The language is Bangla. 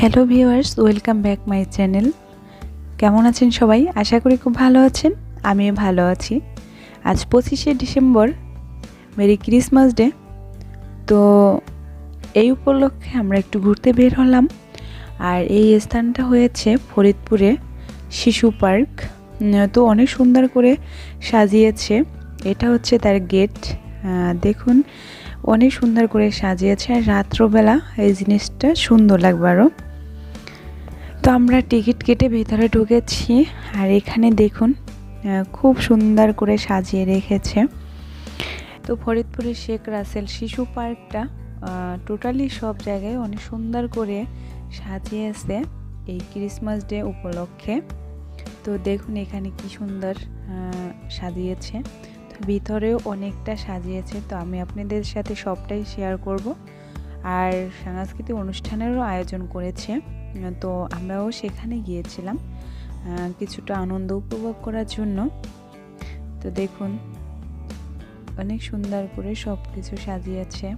Hello viewers, welcome back my channel. কেমন আছেন সবাই? আশা করি খুব ভালো আছেন। আমিও ভালো আছি। আজ 25শে ডিসেম্বর, মেরি ক্রিসমাস ডে। তো এই উপলক্ষে আমরা একটু ঘুরতে বের হলাম। আর এই স্থানটা হয়েছে ফরিদপুরে শিশু পার্ক। তো অনেক সুন্দর করে সাজিয়েছে। এটা হচ্ছে তার গেট। দেখুন অনেক সুন্দর করে সাজিয়েছে। আর রাত্রবেলা এই জিনিসটা সুন্দর লাগবে আরও। তো আমরা টিকিট কেটে ভেতরে ঢুকেছি। আর এখানে দেখুন খুব সুন্দর করে সাজিয়ে রেখেছে। তো ফরিদপুরের শেখ রাসেল শিশু পার্কটা টোটালি সব জায়গায় অনেক সুন্দর করে সাজিয়েছে এই ক্রিসমাস ডে উপলক্ষে। তো দেখুন এখানে কি সুন্দর সাজিয়েছে। তো ভিতরেও অনেকটা সাজিয়েছে। তো আমি আপনাদের সাথে সবটাই শেয়ার করব। আর সাংস্কৃতিক অনুষ্ঠানেরও আয়োজন করেছে। তো আমরাও সেখানে গিয়েছিলাম কিছুটা আনন্দ উপভোগ করার জন্য। তো দেখুন অনেক সুন্দর করে সব কিছু সাজিয়েছে।